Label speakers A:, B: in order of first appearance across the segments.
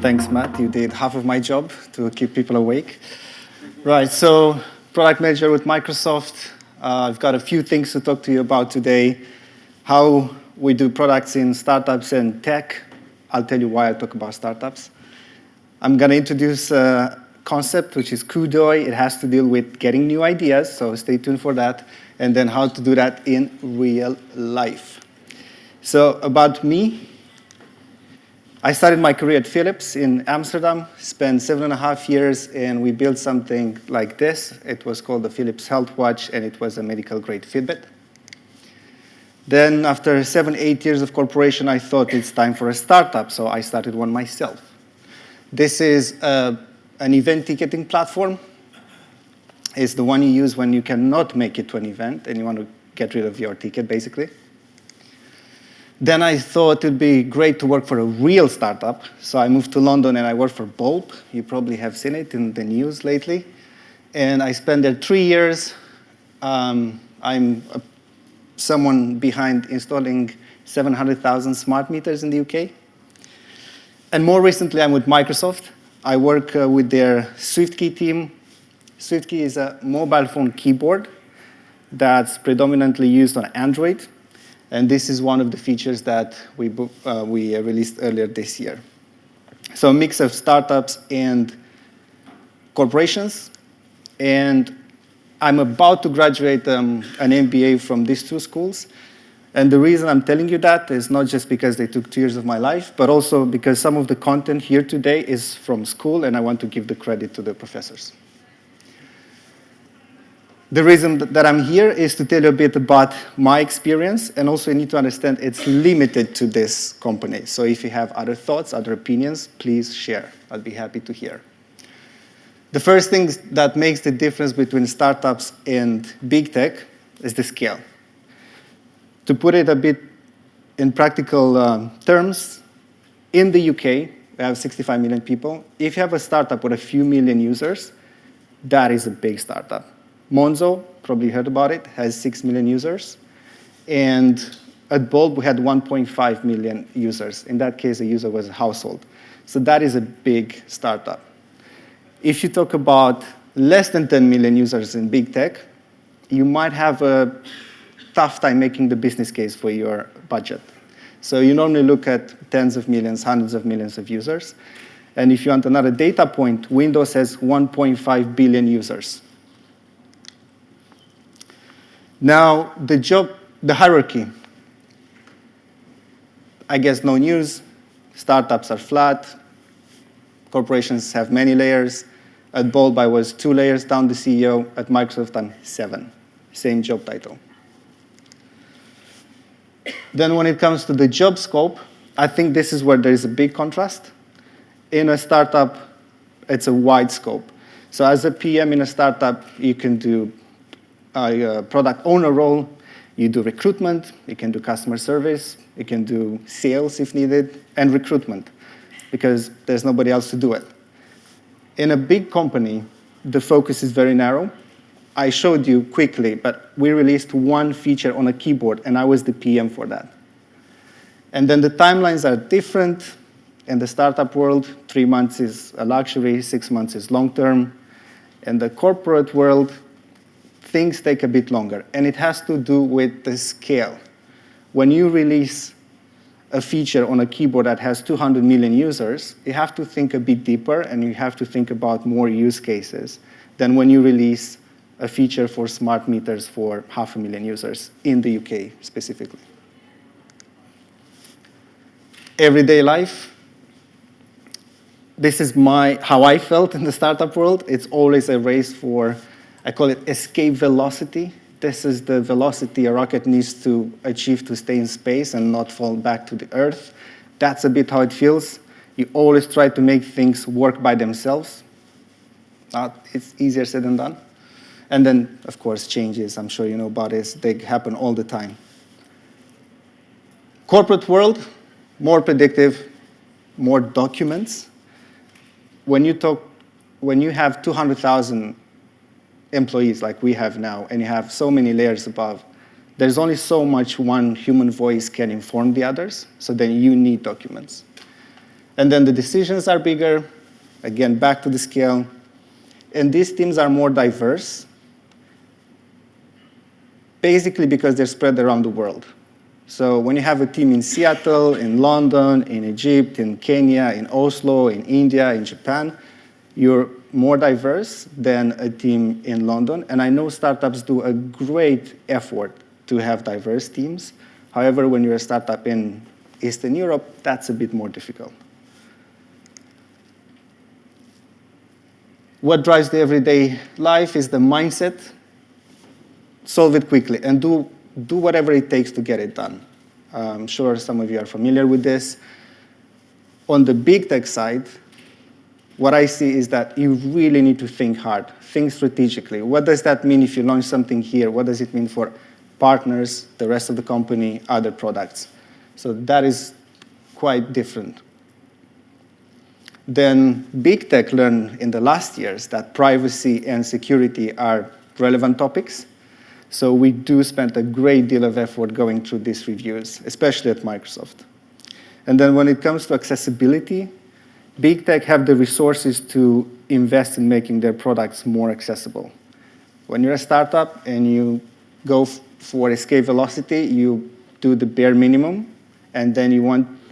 A: Thanks, Matt. You did half of my job to keep people awake. Right, so product manager with Microsoft. I've got a few things to talk to you about today. How we do products in startups and tech. I'll tell you why I talk about startups. I'm going to introduce a concept, which is Kudoi. It has to deal with getting new ideas, so stay tuned for that. And then how to do that in real life. So about me, I started my career at Philips in Amsterdam, spent 7.5 years, and we built something like this. It was called the Philips Health Watch, and it was a medical-grade Fitbit. Then after 7-8 years of corporation, I thought it's time for a startup, so I started one myself. This is an event ticketing platform. It's the one you use when you cannot make it to an event, and you want to get rid of your ticket, basically. Then I thought it'd be great to work for a real startup, so I moved to London and I worked for Bulb. You probably have seen it in the news lately. And I spent there 3 years. I'm someone behind installing 700,000 smart meters in the UK. And more recently, I'm with Microsoft. I work with their SwiftKey team. SwiftKey is a mobile phone keyboard that's predominantly used on Android. And this is one of the features that we released earlier this year. So a mix of startups and corporations. And I'm about to graduate an MBA from these two schools. And the reason I'm telling you that is not just because they took 2 years of my life, but also because some of the content here today is from school, and I want to give the credit to the professors. The reason that I'm here is to tell you a bit about my experience, and also you need to understand it's limited to this company. So if you have other thoughts, other opinions, please share. I'd be happy to hear. The first thing that makes the difference between startups and big tech is the scale. To put it a bit in practical terms, in the UK, we have 65 million people. If you have a startup with a few million users, that is a big startup. Monzo, probably heard about it, has 6 million users. And at Bulb, we had 1.5 million users. In that case, a user was a household. So that is a big startup. If you talk about less than 10 million users in big tech, you might have a tough time making the business case for your budget. So you normally look at tens of millions, hundreds of millions of users. And if you want another data point, Windows has 1.5 billion users. Now, the hierarchy. I guess no news. Startups are flat. Corporations have many layers. At Bulb, I was 2 layers down the CEO. At Microsoft, I'm 7. Same job title. Then when it comes to the job scope, I think this is where there is a big contrast. In a startup, it's a wide scope. So as a PM in a startup, you can do a product owner role, you do recruitment, you can do customer service, you can do sales if needed, and recruitment, because there's nobody else to do it. In a big company, the focus is very narrow. I showed you quickly, but we released one feature on a keyboard, and I was the PM for that. And then the timelines are different. In the startup world, 3 months is a luxury, 6 months is long-term. In the corporate world, things take a bit longer, and it has to do with the scale. When you release a feature on a keyboard that has 200 million users, you have to think a bit deeper, and you have to think about more use cases than when you release a feature for smart meters for 500,000 users in the UK specifically. Everyday life. This is how I felt in the startup world. It's always a race for, I call it escape velocity. This is the velocity a rocket needs to achieve to stay in space and not fall back to the Earth. That's a bit how it feels. You always try to make things work by themselves. It's easier said than done. And then, of course, changes. I'm sure you know about this. They happen all the time. Corporate world, more predictive, more documents. When you have 200,000 employees like we have now, and you have so many layers above, there's only so much one human voice can inform the others, so then you need documents. And then the decisions are bigger, again, back to the scale. And these teams are more diverse, basically because they're spread around the world. So when you have a team in Seattle, in London, in Egypt, in Kenya, in Oslo, in India, in Japan, you're more diverse than a team in London. And I know startups do a great effort to have diverse teams. However, when you're a startup in Eastern Europe, that's a bit more difficult. What drives the everyday life is the mindset. Solve it quickly and do whatever it takes to get it done. I'm sure some of you are familiar with this. On the big tech side, what I see is that you really need to think hard, think strategically. What does that mean if you launch something here? What does it mean for partners, the rest of the company, other products? So that is quite different. Then big tech learned in the last years that privacy and security are relevant topics. So we do spend a great deal of effort going through these reviews, especially at Microsoft. And then when it comes to accessibility, big tech have the resources to invest in making their products more accessible. When you're a startup and you go for escape velocity, you do the bare minimum, and then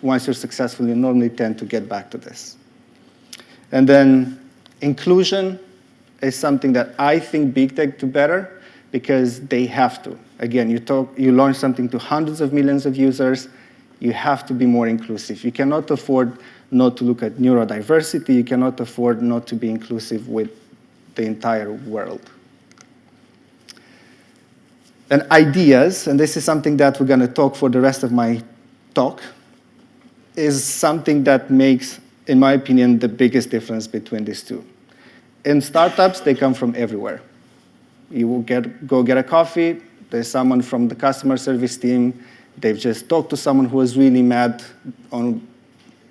A: once you're successful, you normally tend to get back to this. And then inclusion is something that I think big tech do better, because they have to. Again, you launch something to hundreds of millions of users, you have to be more inclusive. You cannot afford not to look at neurodiversity, you cannot afford not to be inclusive with the entire world. And ideas, and this is something that we're going to talk for the rest of my talk, is something that makes, in my opinion, the biggest difference between these two. In startups, they come from everywhere. You will go get a coffee, there's someone from the customer service team, they've just talked to someone who was really mad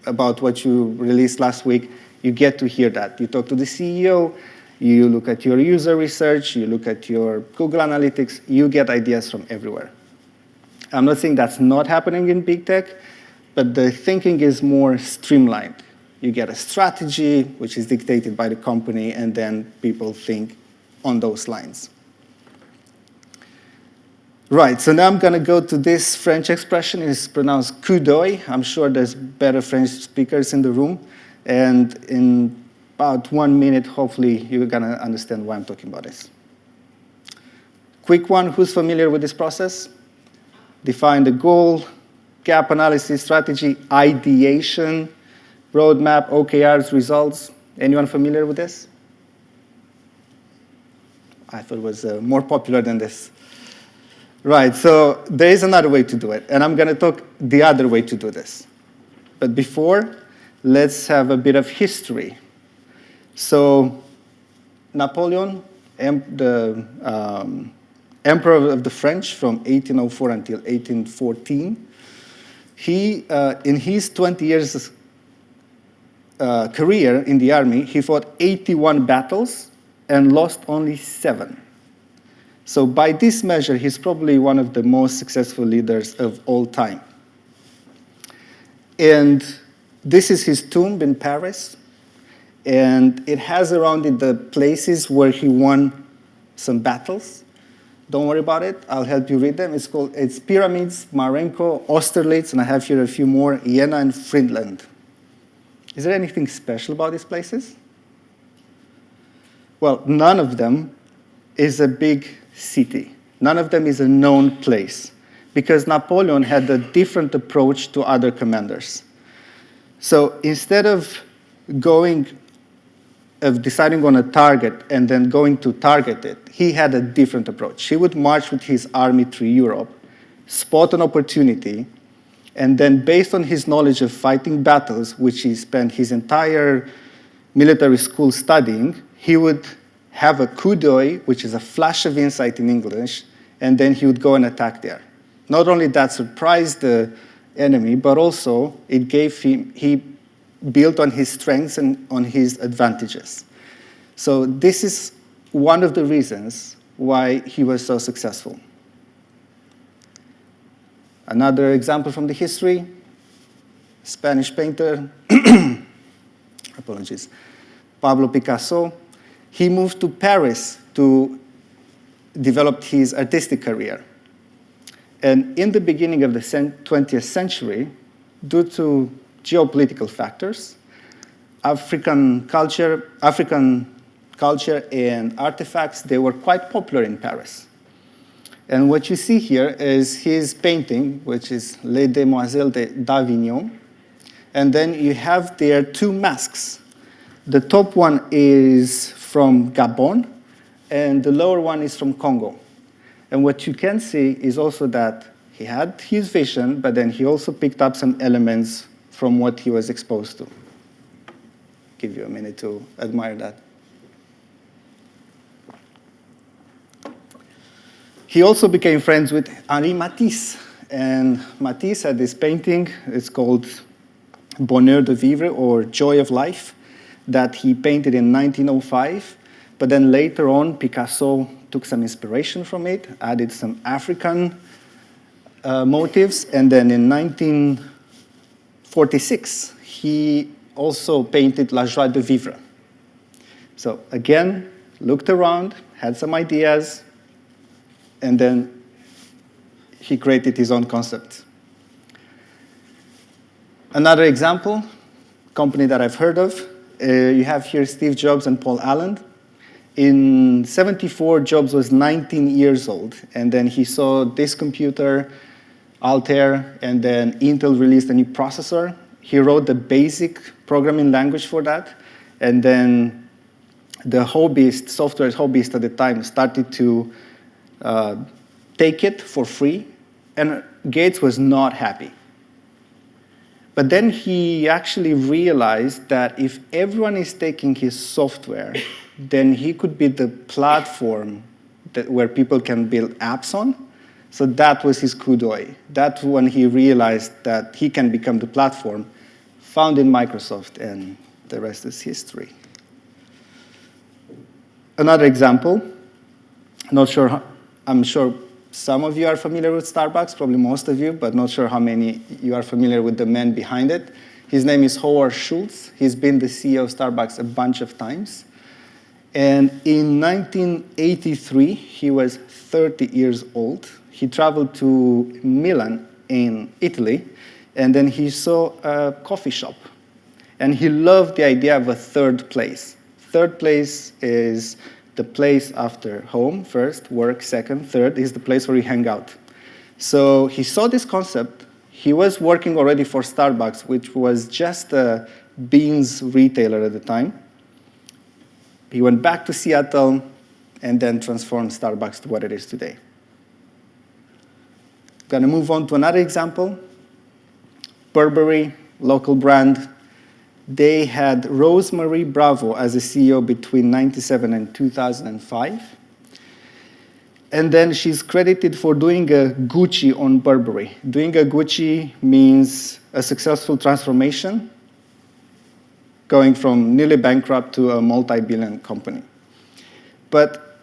A: about what you released last week. You get to hear that. You talk to the CEO, you look at your user research, you look at your Google Analytics, you get ideas from everywhere. I'm not saying that's not happening in big tech, but the thinking is more streamlined. You get a strategy, which is dictated by the company, and then people think on those lines. Right, so now I'm going to go to this French expression. It's pronounced coup d'oeil. I'm sure there's better French speakers in the room. And in about 1 minute, hopefully, you're going to understand why I'm talking about this. Quick one, who's familiar with this process? Define the goal, gap analysis, strategy, ideation, roadmap, OKRs, results. Anyone familiar with this? I thought it was more popular than this. Right, so there is another way to do it, and I'm going to talk the other way to do this. But before, let's have a bit of history. So Napoleon, the emperor of the French from 1804 until 1814, he, in his 20 years career in the army, he fought 81 battles and lost only 7. So by this measure, he's probably one of the most successful leaders of all time. And this is his tomb in Paris. And it has around it the places where he won some battles. Don't worry about it. I'll help you read them. It's Pyramids, Marengo, Austerlitz, and I have here a few more, Iena and Friedland. Is there anything special about these places? Well, none of them is a big city. None of them is a known place, because Napoleon had a different approach to other commanders. So instead of deciding on a target and then going to target it, he had a different approach. He would march with his army through Europe, spot an opportunity, and then based on his knowledge of fighting battles, which he spent his entire military school studying, he would have a coup d'oeil, which is a flash of insight in English, and then he would go and attack there. Not only that surprised the enemy, but also it gave him, he built on his strengths and on his advantages. So this is one of the reasons why he was so successful. Another example from the history, Spanish painter, apologies, Pablo Picasso. He moved to Paris to develop his artistic career. And in the beginning of the 20th century, due to geopolitical factors, African culture and artifacts, they were quite popular in Paris. And what you see here is his painting, which is Les Demoiselles d'Avignon. And then you have there two masks. The top one is from Gabon, and the lower one is from Congo. And what you can see is also that he had his vision, but then he also picked up some elements from what he was exposed to. Give you a minute to admire that. He also became friends with Henri Matisse. And Matisse had this painting, it's called Bonheur de Vivre, or Joy of Life, that he painted in 1905. But then later on, Picasso took some inspiration from it, added some African motifs, and then in 1946, he also painted La Joie de Vivre. So again, looked around, had some ideas, and then he created his own concept. Another example, company that I've heard of, you have here Steve Jobs and Paul Allen. In '74, Jobs was 19 years old, and then he saw this computer, Altair, and then Intel released a new processor. He wrote the basic programming language for that, and then the software hobbyists at the time started to take it for free, and Gates was not happy. But then he actually realized that if everyone is taking his software, then he could be the platform where people can build apps on. So that was his coup d'oeil. That's when he realized that he can become the platform, founded Microsoft, and the rest is history. Another example, I'm sure some of you are familiar with Starbucks, probably most of you, but not sure how many you are familiar with the man behind it. His name is Howard Schultz. He's been the CEO of Starbucks a bunch of times. And in 1983, he was 30 years old. He traveled to Milan in Italy, and then he saw a coffee shop. And he loved the idea of a third place. Third place is the place after home, first, work, second, third is the place where you hang out. So he saw this concept. He was working already for Starbucks, which was just a beans retailer at the time. He went back to Seattle and then transformed Starbucks to what it is today. Going to move on to another example. Burberry, local brand. They had Rose-Marie Bravo as a CEO between 1997 and 2005. And then she's credited for doing a Gucci on Burberry. Doing a Gucci means a successful transformation, going from nearly bankrupt to a multi-billion company. But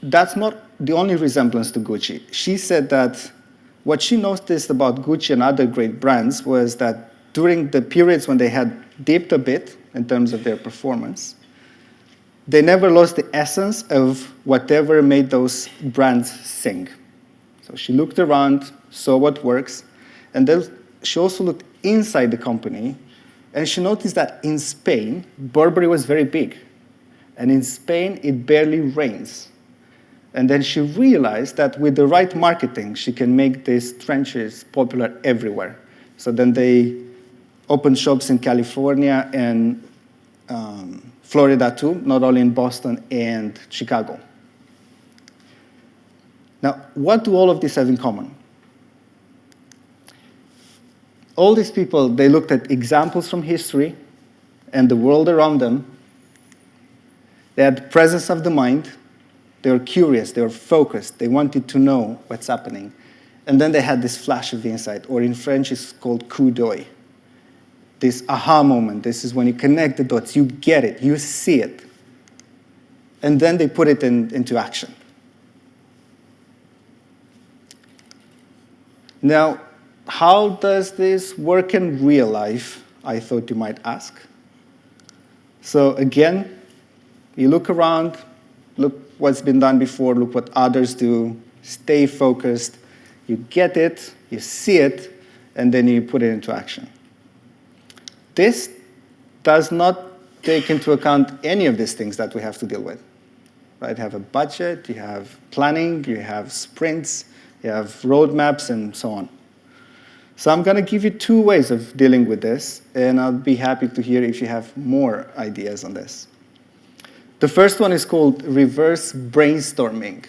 A: that's not the only resemblance to Gucci. She said that what she noticed about Gucci and other great brands was that during the periods when they had dipped a bit in terms of their performance, they never lost the essence of whatever made those brands sing. So she looked around, saw what works, and then she also looked inside the company, and she noticed that in Spain, Burberry was very big. And in Spain, it barely rains. And then she realized that with the right marketing, she can make these trenches popular everywhere. So then they opened shops in California and Florida too, not only in Boston and Chicago. Now, what do all of these have in common? All these people, they looked at examples from history and the world around them. They had presence of the mind. They were curious. They were focused. They wanted to know what's happening. And then they had this flash of insight, or in French, it's called coup d'oeil. This aha moment. This is when you connect the dots. You get it. You see it. And then they put it into action. Now, how does this work in real life, I thought you might ask. So again, you look around, look what's been done before, look what others do, stay focused, you get it, you see it, and then you put it into action. This does not take into account any of these things that we have to deal with. Right? You have a budget, you have planning, you have sprints, you have roadmaps, and so on. So I'm going to give you 2 ways of dealing with this, and I'll be happy to hear if you have more ideas on this. The first one is called reverse brainstorming.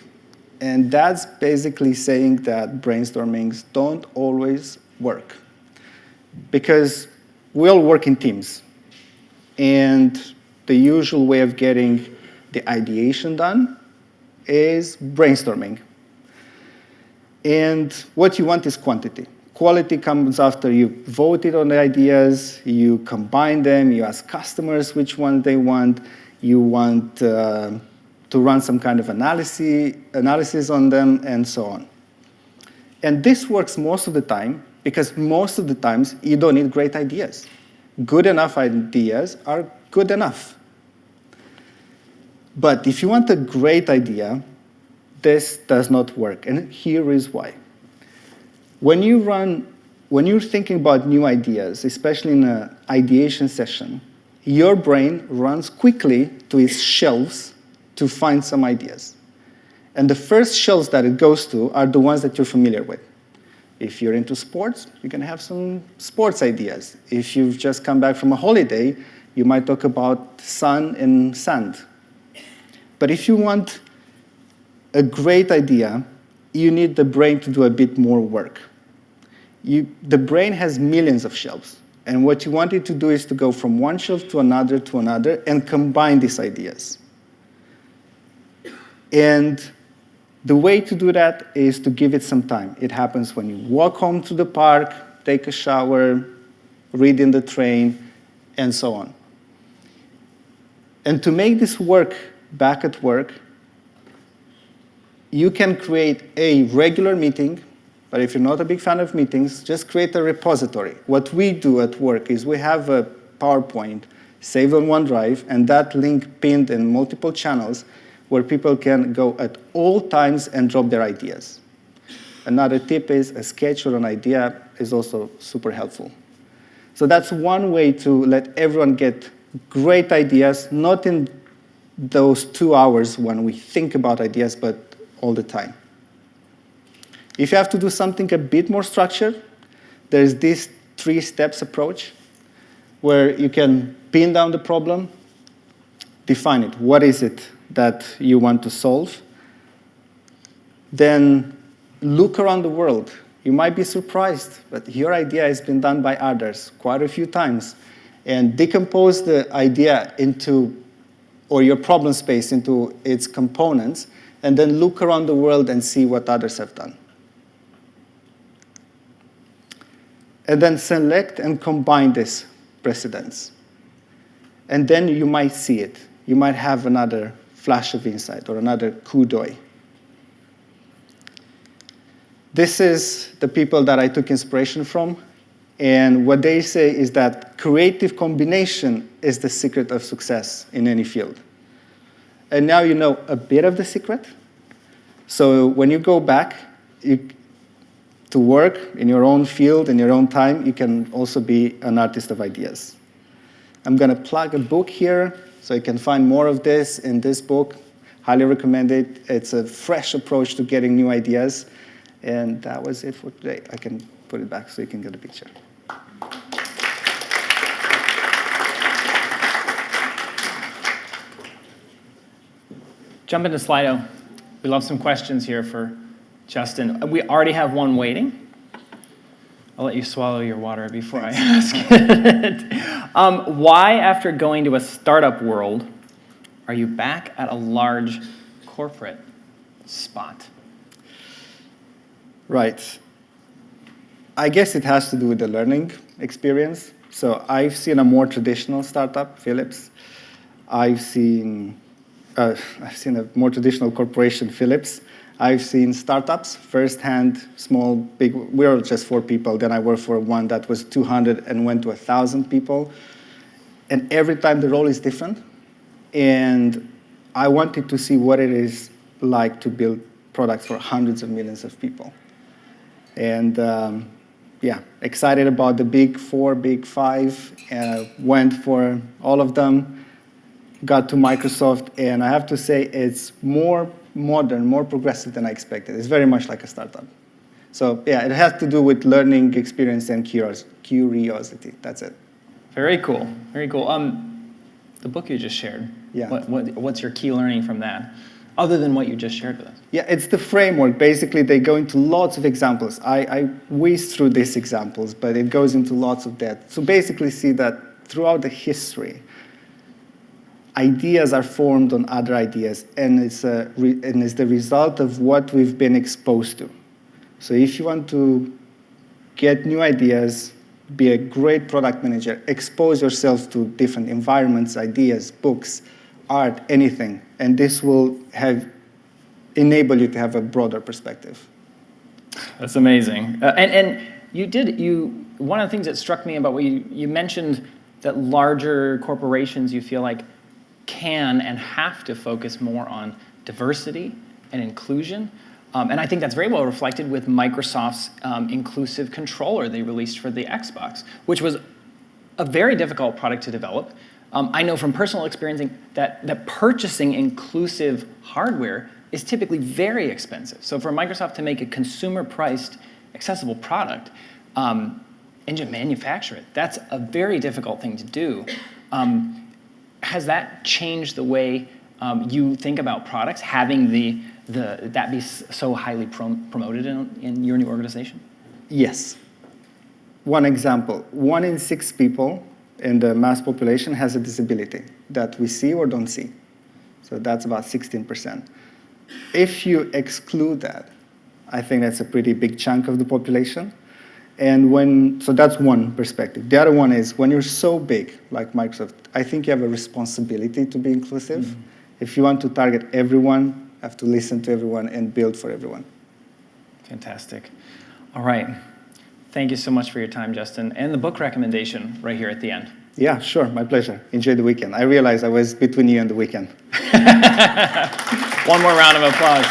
A: And that's basically saying that brainstormings don't always work. Because we all work in teams. And the usual way of getting the ideation done is brainstorming. And what you want is quantity. Quality comes after you voted on the ideas, you combine them, you ask customers which one they want, you want to run some kind of analysis on them, and so on. And this works most of the time because most of the times you don't need great ideas. Good enough ideas are good enough. But if you want a great idea, this does not work, and here is why. When you're thinking about new ideas, especially in an ideation session, your brain runs quickly to its shelves to find some ideas. And the first shelves that it goes to are the ones that you're familiar with. If you're into sports, you can have some sports ideas. If you've just come back from a holiday, you might talk about sun and sand. But if you want a great idea, you need the brain to do a bit more work. The brain has millions of shelves. And what you want it to do is to go from one shelf to another, and combine these ideas. And the way to do that is to give it some time. It happens when you walk home to the park, take a shower, read in the train, and so on. And to make this work back at work, you can create a regular meeting, but if you're not a big fan of meetings, just create a repository. What we do at work is we have a PowerPoint saved on OneDrive, and that link pinned in multiple channels where people can go at all times and drop their ideas. Another tip is a sketch or an idea is also super helpful. So that's one way to let everyone get great ideas, not in those 2 hours when we think about ideas, but all the time. If you have to do something a bit more structured, there's this 3 steps approach where you can pin down the problem, define it. What is it that you want to solve? Then look around the world. You might be surprised, but your idea has been done by others quite a few times. And decompose the idea into, or your problem space into its components, and then look around the world and see what others have done. And then select and combine these precedents. And then you might see it. You might have another flash of insight or another coup d'oeil. This is the people that I took inspiration from. And what they say is that creative combination is the secret of success in any field. And now you know a bit of the secret. So when you go back to work in your own field, in your own time, you can also be an artist of ideas. I'm going to plug a book here, so you can find more of this in this book. Highly recommend it. It's a fresh approach to getting new ideas. And that was it for today. I can put it back so you can get a picture.
B: Jump into Slido. We love some questions here for Justin. We already have one waiting. I'll let you swallow your water before I ask it. Why, after going to a startup world, are you back at a large corporate spot?
A: Right. I guess it has to do with the learning experience. So I've seen a more traditional startup, Philips. I've seen a more traditional corporation, Philips. I've seen startups firsthand, small, big. We were just 4 people. Then I worked for one that was 200 and went to 1,000 people. And every time the role is different. And I wanted to see what it is like to build products for hundreds of millions of people. And yeah, excited about the big 4, big 5. Went for all of them. Got to Microsoft, and I have to say it's more modern, more progressive than I expected. It's very much like a startup. So yeah, it has to do with learning experience and curiosity. That's it.
B: Very cool. Very cool. The book you just shared.
A: Yeah.
B: What's your key learning from that, other than what you just shared with us?
A: Yeah, it's the framework. Basically, they go into lots of examples. I whiz through these examples, but it goes into lots of depth. So basically, see that throughout the history, ideas are formed on other ideas, and it's the result of what we've been exposed to. So if you want to get new ideas, be a great product manager, expose yourself to different environments, ideas, books, art, anything, and this will enable you to have a broader perspective.
B: That's amazing. And one of the things that struck me about what you mentioned, that larger corporations, you feel like, can and have to focus more on diversity and inclusion. And I think that's very well reflected with Microsoft's inclusive controller they released for the Xbox, which was a very difficult product to develop. I know from personal experience that purchasing inclusive hardware is typically very expensive. So for Microsoft to make a consumer-priced, accessible product and to manufacture it, that's a very difficult thing to do. Has that changed the way you think about products, having that be so highly promoted in your new organization?
A: Yes. One example, 1 in 6 people in the mass population has a disability that we see or don't see. So that's about 16%. If you exclude that, I think that's a pretty big chunk of the population. And so that's one perspective. The other one is when you're so big, like Microsoft, I think you have a responsibility to be inclusive. Mm-hmm. If you want to target everyone, you have to listen to everyone and build for everyone.
B: Fantastic. All right. Thank you so much for your time, Justin, and the book recommendation right here at the end.
A: Yeah, sure. My pleasure. Enjoy the weekend. I realized I was between you and the weekend.
B: One more round of applause.